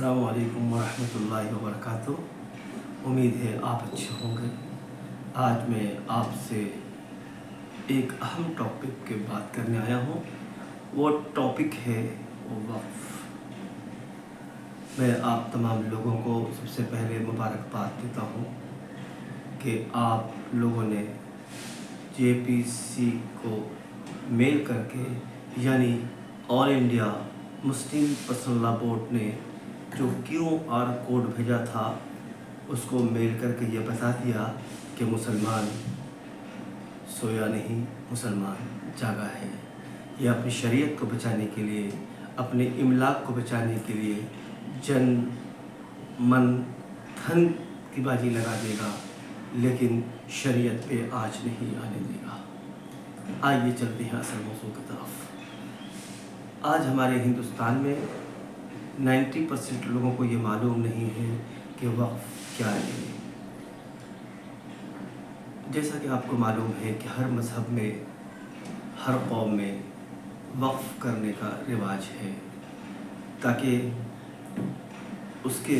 अस्सलाम वालेकुम वरहमतुल्लाहि वबरकातुहू। उम्मीद है आप अच्छे होंगे। आज मैं आपसे एक अहम टॉपिक के बात करने आया हूँ। वो टॉपिक है वक्फ। मैं आप तमाम लोगों को सबसे पहले मुबारकबाद देता हूँ कि आप लोगों ने JPC को मेल करके, यानी all India Muslim personal law board ने जो QR कोड भेजा था उसको मेल करके ये बता दिया कि मुसलमान सोया नहीं, मुसलमान जागा है। ये अपनी शरीयत को बचाने के लिए, अपने इमलाक को बचाने के लिए जन मन धन की बाजी लगा देगा, लेकिन शरीयत पे आज नहीं आने देगा। आइए चलते हैं असल मौजू की तरफ। आज हमारे हिंदुस्तान में 90% लोगों को ये मालूम नहीं है कि वक्फ क्या है। जैसा कि आपको मालूम है कि हर मज़हब में, हर कौम में वक्फ करने का रिवाज है, ताकि उसके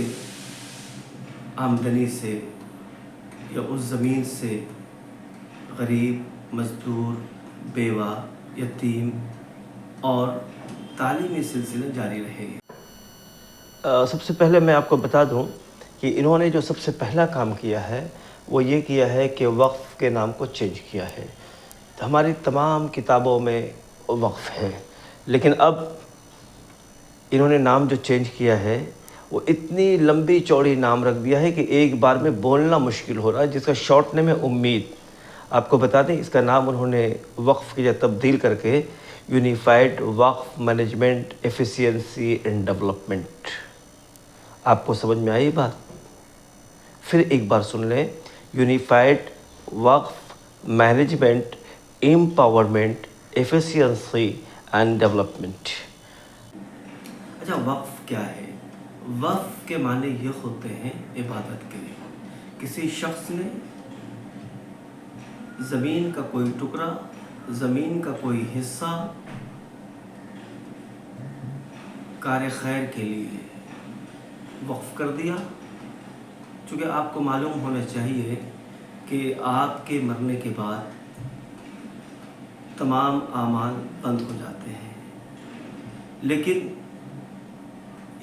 आमदनी से या उस ज़मीन से गरीब, मज़दूर, बेवा, यतीम और तालीमी सिलसिला जारी रहे। सबसे पहले मैं आपको बता दूं कि इन्होंने जो सबसे पहला काम किया है वो ये किया है कि वक्फ के नाम को चेंज किया है। तो हमारी तमाम किताबों में वक्फ है, लेकिन अब इन्होंने नाम जो चेंज किया है वो इतनी लंबी चौड़ी नाम रख दिया है कि एक बार में बोलना मुश्किल हो रहा है, जिसका शॉर्ट नेम है उम्मीद। आपको बता दें, इसका नाम उन्होंने वक्फ की जगह तब्दील करके unified Waqf management efficiency and development. आपको समझ में आई बात? फिर एक बार सुन लें, unified Waqf management empowerment efficiency and development. अच्छा, वक्फ क्या है? वक्फ के माने ये होते हैं इबादत के लिए। किसी शख्स ने ज़मीन का कोई टुकड़ा, ज़मीन का कोई हिस्सा कार खैर के लिए वक्फ कर दिया। चूँकि आपको मालूम होना चाहिए कि आपके मरने के बाद तमाम आमाल बंद हो जाते हैं, लेकिन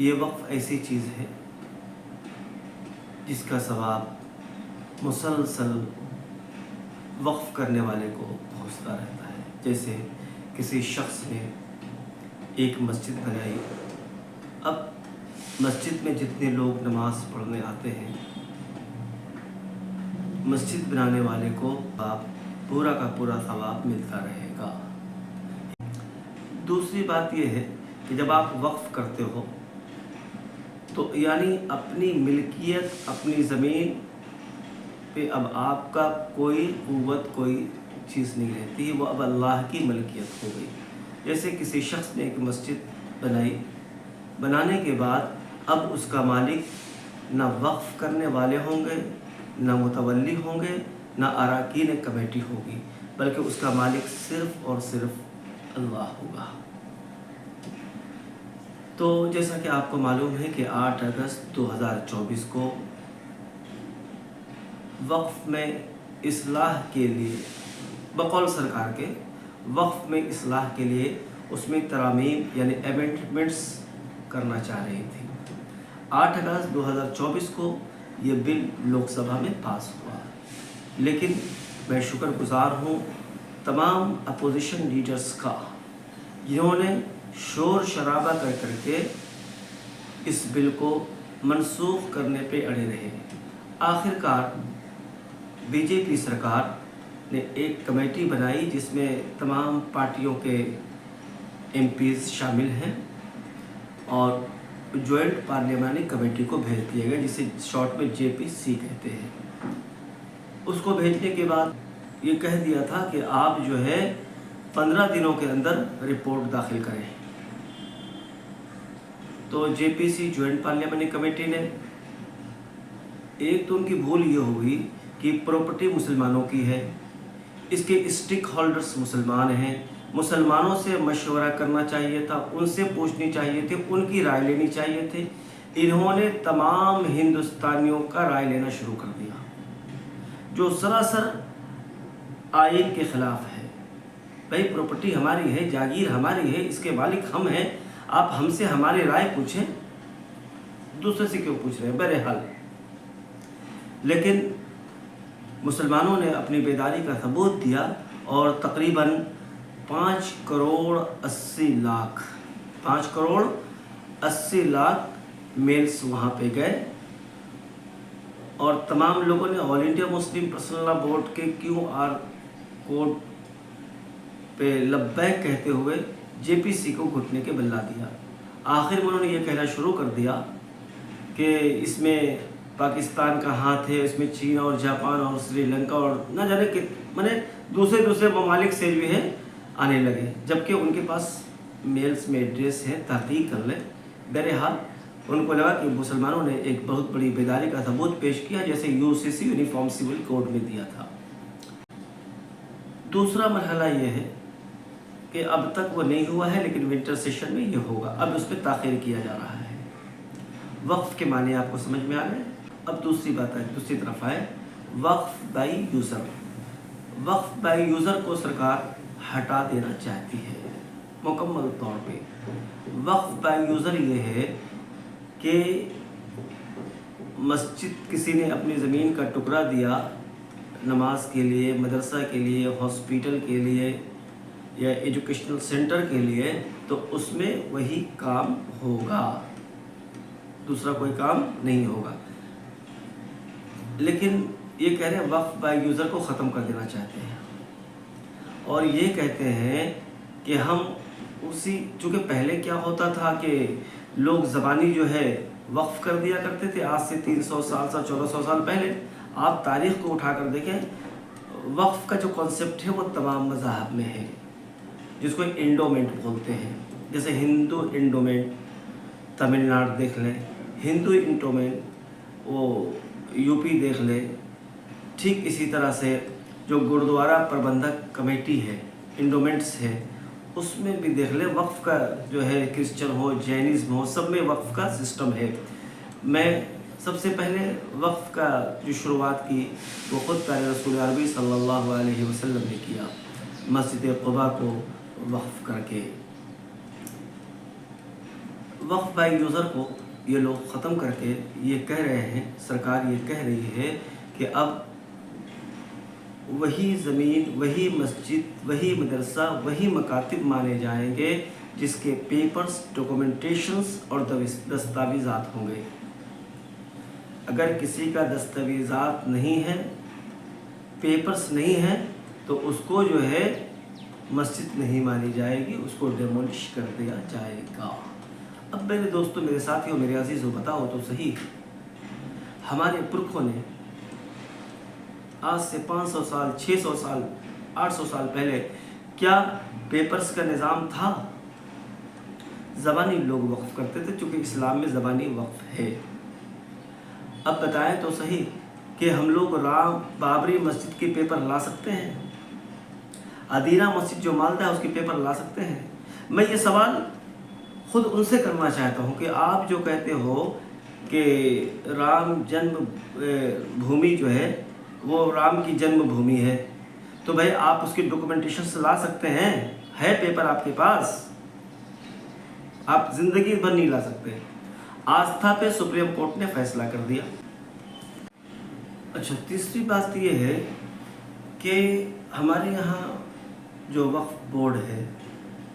ये वक्फ ऐसी चीज़ है जिसका सवाब मुसलसल वक्फ करने वाले को पहुँचता रहता है। जैसे किसी शख्स ने एक मस्जिद बनाई। अब मस्जिद में जितने लोग नमाज पढ़ने आते हैं, मस्जिद बनाने वाले को आप पूरा का पूरा सवाब मिलता रहेगा। दूसरी बात यह है कि जब आप वक्फ करते हो तो यानी अपनी मिल्कियत, अपनी ज़मीन पे अब आपका कोई क़ुव्वत, कोई चीज़ नहीं रहती, वो अब अल्लाह की मिल्कियत हो गई। जैसे किसी शख्स ने एक मस्जिद बनाई, बनाने के बाद अब उसका मालिक ना वक्फ करने वाले होंगे, ना मुतवल्ली होंगे, ना अराकीन कमेटी होगी, बल्कि उसका मालिक सिर्फ़ और सिर्फ अल्लाह होगा। तो जैसा कि आपको मालूम है कि 8 अगस्त 2024 को वक्फ में इस्लाह के लिए, बकौल सरकार के, वक्फ में इस्लाह के लिए उसमें तरामीम यानी अमेंडमेंट्स करना चाह रही थी। 8 अगस्त 2024 को ये बिल लोकसभा में पास हुआ, लेकिन मैं शुक्रगुजार हूँ तमाम अपोजिशन लीडर्स का, जिन्होंने शोर शराबा कर करके इस बिल को मनसूख करने पे अड़े रहे। आखिरकार BJP सरकार ने एक कमेटी बनाई जिसमें तमाम पार्टियों के MPs शामिल हैं और जॉइंट पार्लियामानी कमेटी को भेज दिया गया, जिसे शॉर्ट में JPC कहते हैं। उसको भेजने के बाद ये कह दिया था कि आप जो है 15 दिनों के अंदर रिपोर्ट दाखिल करें। तो JPC जॉइंट पार्लियामानी कमेटी ने, एक तो उनकी भूल ये हुई कि प्रॉपर्टी मुसलमानों की है, इसके स्टेक होल्डर्स मुसलमान हैं, मुसलमानों से मशवरा करना चाहिए था, उनसे पूछनी चाहिए थी, उनकी राय लेनी चाहिए थी। इन्होंने तमाम हिंदुस्तानियों का राय लेना शुरू कर दिया, जो सरासर आइन के खिलाफ है। भाई प्रॉपर्टी हमारी है, जागीर हमारी है, इसके मालिक हम हैं, आप हमसे हमारी राय पूछें, दूसरे से क्यों पूछ रहे हैं? बहरहाल लेकिन मुसलमानों ने अपनी बेदारी का सबूत दिया और तकरीबन 5 करोड़ 80 लाख मेल्स वहाँ पे गए और तमाम लोगों ने all India Muslim personal law board के QR कोड पे लब्बैक कहते हुए JPC को घुटने के बल ला दिया। आखिर में उन्होंने ये कहना शुरू कर दिया कि इसमें पाकिस्तान का हाथ है, इसमें चीन और जापान और श्रीलंका और न जाने कि मैंने दूसरे ममालिक से भी है आने लगे, जबकि उनके पास मेल्स में एड्रेस है, तहकीक कर ले। बहरहाल उनको लगा कि मुसलमानों ने एक बहुत बड़ी बेदारी का सबूत पेश किया, जैसे UCC यूनिफॉर्म सिविल कोड में दिया था। दूसरा मरहला ये है कि अब तक वो नहीं हुआ है, लेकिन विंटर सेशन में ये होगा। अब उस पर ताख़ीर किया जा रहा है। वक्फ़ के माने आपको समझ में आ गए। अब दूसरी बात है, दूसरी तरफ आए, waqf by user. Waqf by user को सरकार हटा देना चाहती है मुकम्मल तौर पे। वक्फ़ बाई यूज़र ये है कि मस्जिद किसी ने अपनी ज़मीन का टुकड़ा दिया नमाज के लिए, मदरसा के लिए, हॉस्पिटल के लिए या एजुकेशनल सेंटर के लिए, तो उसमें वही काम होगा, दूसरा कोई काम नहीं होगा। लेकिन ये कह रहे हैं वक्फ़ बाय यूज़र को ख़त्म कर देना चाहते हैं और ये कहते हैं कि हम उसी, चूँकि पहले क्या होता था कि लोग ज़बानी जो है वक्फ़ कर दिया करते थे, आज से 300 साल 1400 साल पहले। आप तारीख़ को उठा कर देखें, वक्फ़ का जो कॉन्सेप्ट है वो तमाम मज़ाहब में है, जिसको इंडोमेंट बोलते हैं। जैसे हिंदू इंडोमेंट तमिलनाडु देख लें, हिंदू इंडोमेंट वो यूपी देख लें। ठीक इसी तरह से जो गुरुद्वारा प्रबंधक कमेटी है, इंडोमेंट्स है, उसमें भी देख लें वक्फ़ का जो है, क्रिश्चियन हो, जैनिज़्म हो, सब में वक्फ़ का सिस्टम है। मैं सबसे पहले वक्फ़ का जो शुरुआत की वो ख़ुद प्यारे रसूल अरबी सल्लल्लाहु अलैहि वसल्लम ने किया, मस्जिद क़ुबा को वक्फ़ करके। वक्फ़ बाय यूज़र को ये लोग ख़त्म करके ये कह रहे हैं, सरकार ये कह रही है कि अब वही ज़मीन, वही मस्जिद, वही मदरसा, वही मकातिब माने जाएंगे जिसके पेपर्स, डॉक्यूमेंटेशंस और दस्तावेज़ात होंगे। अगर किसी का दस्तावेज़ात नहीं है, पेपर्स नहीं है, तो उसको जो है मस्जिद नहीं मानी जाएगी, उसको डेमोलिश कर दिया जाएगा। अब मेरे दोस्तों, मेरे साथियों, मेरे अजीज़ों, बताओ तो सही, हमारे पुरखों ने आज से 500 साल, 600 साल, 800 साल पहले क्या पेपर्स का निज़ाम था? ज़बानी लोग वक्फ़ करते थे, चूँकि इस्लाम में ज़बानी वक्फ़ है। अब बताएं तो सही कि हम लोग बाबरी मस्जिद के पेपर ला सकते हैं? अदीना मस्जिद जो मालदा है उसके पेपर ला सकते हैं? मैं ये सवाल ख़ुद उनसे करना चाहता हूँ कि आप जो कहते हो कि राम जन्म भूमि जो है वो राम की जन्मभूमि है, तो भाई आप उसकी डॉक्यूमेंटेशन से ला सकते हैं? है पेपर आपके पास? आप ज़िंदगी भर नहीं ला सकते। आस्था पे सुप्रीम कोर्ट ने फैसला कर दिया। अच्छा, तीसरी बात ये है कि हमारे यहाँ जो वक्फ बोर्ड है,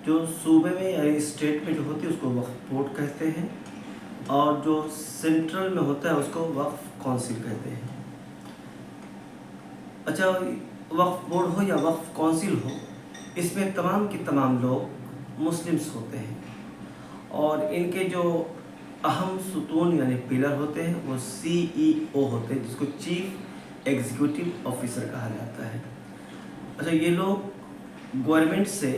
जो सूबे में यानी स्टेट में जो होती है उसको वक्फ बोर्ड कहते हैं, और जो सेंट्रल में होता है उसको वक्फ काउंसिल कहते हैं। अच्छा, वक्फ बोर्ड हो या वक्फ काउंसिल हो, इसमें तमाम के तमाम लोग मुस्लिम्स होते हैं और इनके जो अहम सुतून यानी पिलर होते हैं वो CEO होते हैं, जिसको चीफ एग्जीक्यूटिव ऑफिसर कहा जाता है। अच्छा, ये लोग गवर्नमेंट से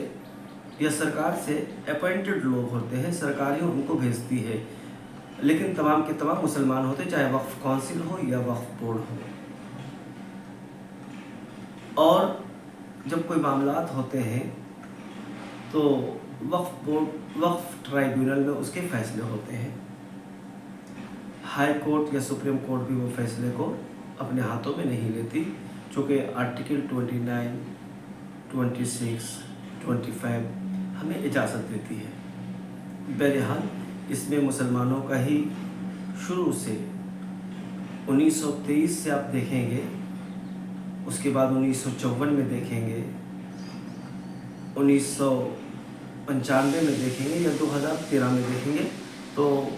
या सरकार से अपॉइंटेड लोग होते हैं, सरकार ही उनको भेजती है, लेकिन तमाम के तमाम मुसलमान होते हैं, चाहे वक्फ काउंसिल हो या वक्फ बोर्ड हो। और जब कोई मामलात होते हैं तो वक्फ बोर्ड, वक्फ ट्राइब्यूनल में उसके फैसले होते हैं। हाई कोर्ट या सुप्रीम कोर्ट भी वो फैसले को अपने हाथों में नहीं लेती, चूँकि आर्टिकल 29, 26, 25 हमें इजाज़त देती है। बहरहाल इसमें मुसलमानों का ही शुरू से 1923 से आप देखेंगे, उसके बाद 1954 में देखेंगे, 1995 में देखेंगे या 2013 में देखेंगे, तो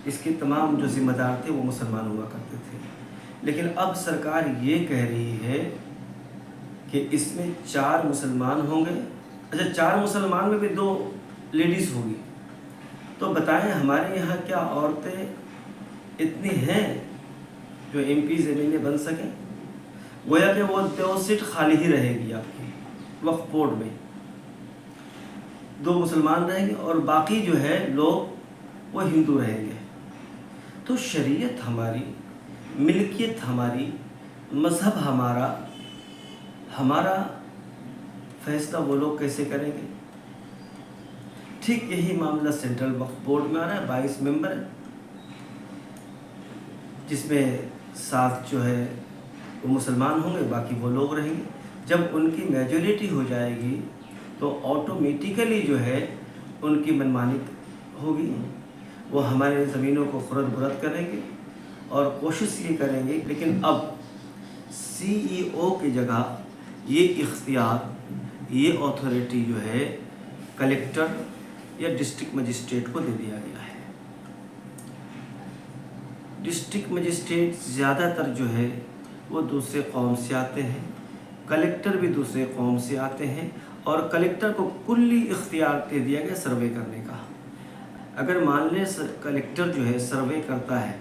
इसके तमाम जो ज़िम्मेदार थे वो मुसलमान हुआ करते थे। लेकिन अब सरकार ये कह रही है कि इसमें 4 मुसलमान होंगे। अच्छा, 4 मुसलमान में भी 2 लेडीज़ होगी। तो बताएं हमारे यहाँ क्या औरतें इतनी हैं जो MPs MLA बन सकें? गोया कि वो सीट खाली ही रहेगी आपकी वक्फ बोर्ड में, 2 मुसलमान रहेंगे और बाकी जो है लोग वो हिंदू रहेंगे। तो शरीयत हमारी, मिल्कियत हमारी, मज़हब हमारा फैसला वो लोग कैसे करेंगे? ठीक यही मामला सेंट्रल वक्फ बोर्ड में आ रहा है। 22 मेंबर है, जिसमें 7 जो है वो मुसलमान होंगे, बाकी वो लोग रहेंगे। जब उनकी मेजॉरिटी हो जाएगी तो ऑटोमेटिकली जो है उनकी मनमानी होगी। वो हमारे ज़मीनों को खुरद बुरद करेंगे और कोशिश ये करेंगे। लेकिन अब CEO की जगह ये इख्तियार, ये अथॉरिटी जो है कलेक्टर या डिस्ट्रिक्ट मजिस्ट्रेट को दे दिया गया है। डिस्ट्रिक्ट मजिस्ट्रेट ज़्यादातर जो है वो दूसरे कौम से आते हैं, कलेक्टर भी दूसरे कौम से आते हैं, और कलेक्टर को कुल्ली इख्तियार दे दिया गया सर्वे करने का। अगर मान लें कलेक्टर जो है सर्वे करता है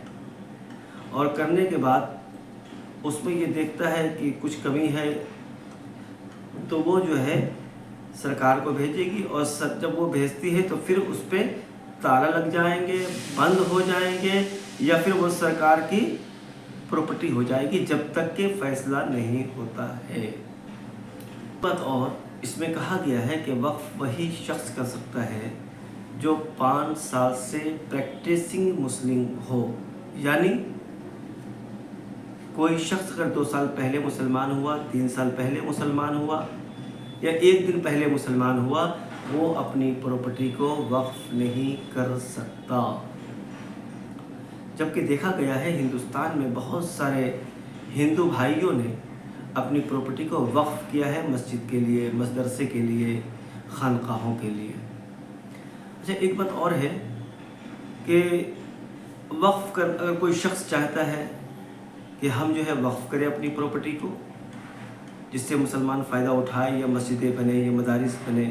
और करने के बाद उसमें ये देखता है कि कुछ कमी है, तो वो जो है सरकार को भेजेगी, और जब वो भेजती है तो फिर उस पर ताला लग जाएंगे, बंद हो जाएंगे, या फिर वो सरकार की प्रॉपर्टी हो जाएगी जब तक कि फैसला नहीं होता है। बात और इसमें कहा गया है कि वक्फ वही शख्स कर सकता है जो 5 साल से प्रैक्टिसिंग मुस्लिम हो। यानी कोई शख्स अगर 2 साल पहले मुसलमान हुआ, 3 साल पहले मुसलमान हुआ, या 1 दिन पहले मुसलमान हुआ, वो अपनी प्रॉपर्टी को वक्फ नहीं कर सकता। जबकि देखा गया है हिंदुस्तान में बहुत सारे हिंदू भाइयों ने अपनी प्रॉपर्टी को वक्फ किया है मस्जिद के लिए, मदरसे के लिए, खानकाहों के लिए। अच्छा, एक बात और है कि वक्फ कर अगर कोई शख्स चाहता है कि हम जो है वक्फ करें अपनी प्रॉपर्टी को, जिससे मुसलमान फ़ायदा उठाए, या मस्जिदें बने या मदारिस बने,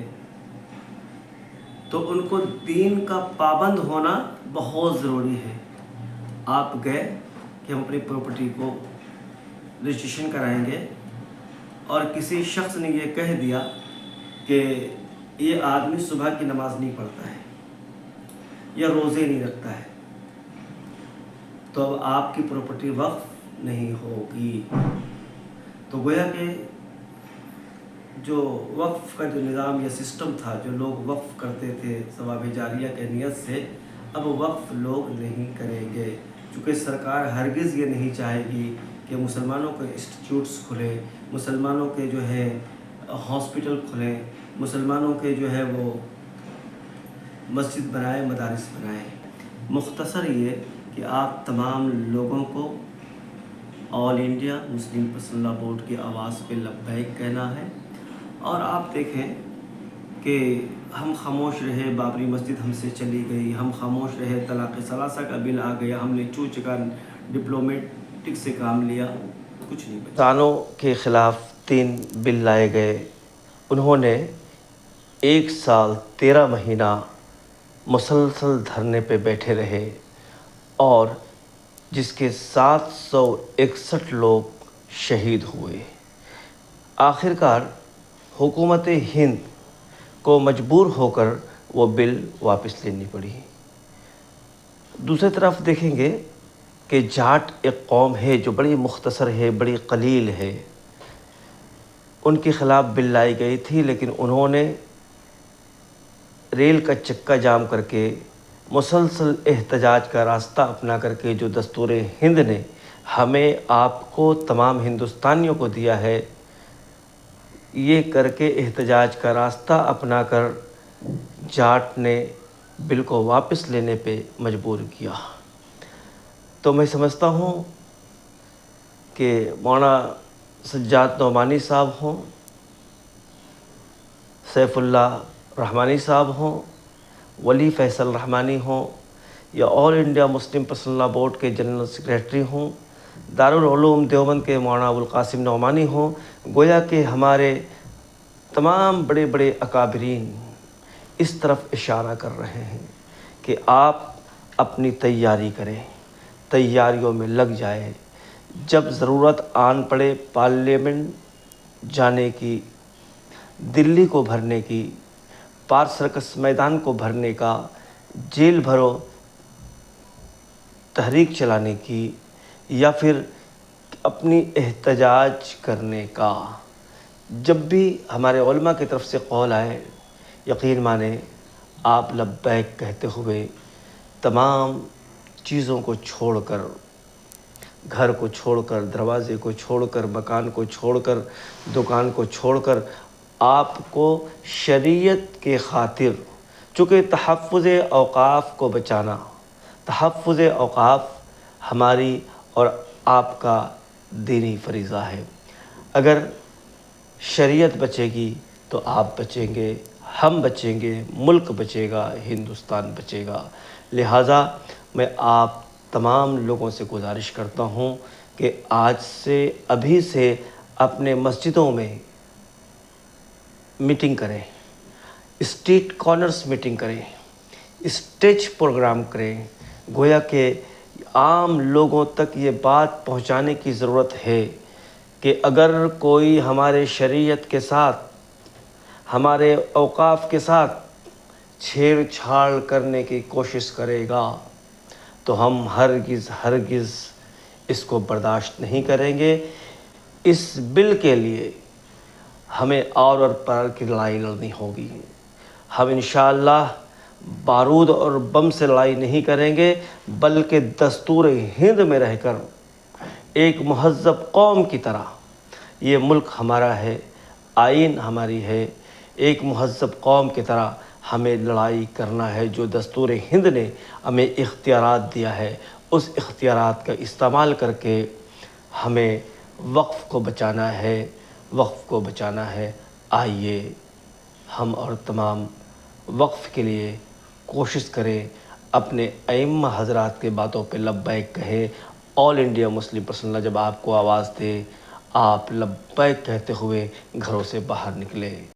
तो उनको दीन का पाबंद होना बहुत ज़रूरी है। आप गए कि हम अपनी प्रॉपर्टी को रजिस्ट्रेशन कराएंगे, और किसी शख्स ने ये कह दिया कि ये आदमी सुबह की नमाज़ नहीं पढ़ता है या रोज़े नहीं रखता है, तो अब आपकी प्रॉपर्टी वक्फ नहीं होगी। तो गोया कि जो वक्फ का जो निज़ाम या सिस्टम था, जो लोग वक्फ करते थे सवाब जारिया के नियत से, अब वक्फ लोग नहीं करेंगे, क्योंकि सरकार हरगिज़ ये नहीं चाहेगी कि मुसलमानों के इंस्टीट्यूट्स खुले, मुसलमानों के जो है हॉस्पिटल खुलें, मुसलमानों के जो है वो मस्जिद बनाए, मदारिस बनाए। मुख्तसर ये कि आप तमाम लोगों को all India Muslim personal law board की आवाज़ पे लब्बैक कहना है। और आप देखें कि हम खामोश रहे, बाबरी मस्जिद हमसे चली गई, हम खामोश रहे, तलाक़ सलासा का बिल आ गया, हमने चूच का डिप्लोमेटिक से काम लिया, कुछ नहीं बचा। तानों के ख़िलाफ़ 3 बिल लाए गए। उन्होंने 1 साल 13 महीना मुसलसल धरने पे बैठे रहे, और जिसके 761 लोग शहीद हुए। आखिरकार हुकूमत हिंद को मजबूर होकर वो बिल वापस लेनी पड़ी। दूसरी तरफ देखेंगे कि जाट एक कौम है जो बड़ी मुख्तसर है, बड़ी कलील है। उनके ख़िलाफ़ बिल लाई गई थी, लेकिन उन्होंने रेल का चक्का जाम करके مسلسل احتجاج کا راستہ اپنا کر کے جو دستور ہند نے ہمیں آپ کو تمام ہندوستانیوں کو دیا ہے، یہ کر کے احتجاج کا راستہ اپنا کر جاٹ نے بل کو واپس لینے پہ مجبور کیا۔ تو میں سمجھتا ہوں کہ مولانا سجاد نعمانی صاحب ہوں، سیف اللہ رحمانی صاحب ہوں، ولی فیصل رحمانی ہوں، یا all India Muslim personal law board کے جنرل سیکریٹری ہوں، دارالعلوم دیوبند کے مولانا ابوالقاسم نعمانی ہوں، گویا کہ ہمارے تمام بڑے بڑے اکابرین اس طرف اشارہ کر رہے ہیں کہ آپ اپنی تیاری کریں، تیاریوں میں لگ جائیں۔ جب ضرورت آن پڑے پارلیمنٹ جانے کی، دلی کو بھرنے کی، پار سرکس میدان کو بھرنے کا، جیل بھرو تحریک چلانے کی، یا پھر اپنی احتجاج کرنے کا، جب بھی ہمارے علماء کی طرف سے قول آئے، یقین مانیں آپ لبیک کہتے ہوئے تمام چیزوں کو چھوڑ کر، گھر کو چھوڑ کر، دروازے کو چھوڑ کر، مکان کو چھوڑ کر، دکان کو چھوڑ کر، آپ کو شریعت کے خاطر، چونکہ تحفظ اوقاف کو بچانا، تحفظ اوقاف ہماری اور آپ کا دینی فریضہ ہے۔ اگر شریعت بچے گی تو آپ بچیں گے، ہم بچیں گے، ملک بچے گا، ہندوستان بچے گا۔ لہٰذا میں آپ تمام لوگوں سے گزارش کرتا ہوں کہ آج سے، ابھی سے اپنے مسجدوں میں میٹنگ کریں، اسٹریٹ کارنرز میٹنگ کریں، اسٹیج پروگرام کریں، گویا کہ عام لوگوں تک یہ بات پہنچانے کی ضرورت ہے کہ اگر کوئی ہمارے شریعت کے ساتھ، ہمارے اوقاف کے ساتھ چھیڑ چھاڑ کرنے کی کوشش کرے گا تو ہم ہرگز اس کو برداشت نہیں کریں گے۔ اس بل کے لیے ہمیں اور پار کی لڑائی لڑنی ہوگی۔ ہم انشاءاللہ بارود اور بم سے لڑائی نہیں کریں گے، بلکہ دستور ہند میں رہ کر ایک مہذب قوم کی طرح، یہ ملک ہمارا ہے، آئین ہماری ہے، ایک مہذب قوم کی طرح ہمیں لڑائی کرنا ہے۔ جو دستور ہند نے ہمیں اختیارات دیا ہے، اس اختیارات کا استعمال کر کے ہمیں وقف کو بچانا ہے، وقف کو بچانا ہے۔ آئیے ہم اور تمام وقف کے لیے کوشش کریں، اپنے ائمہ حضرات کے باتوں پہ لبیک کہیں۔ آل انڈیا مسلم پرسنل لاء جب آپ کو آواز دے، آپ لبیک کہتے ہوئے گھروں سے باہر نکلیں۔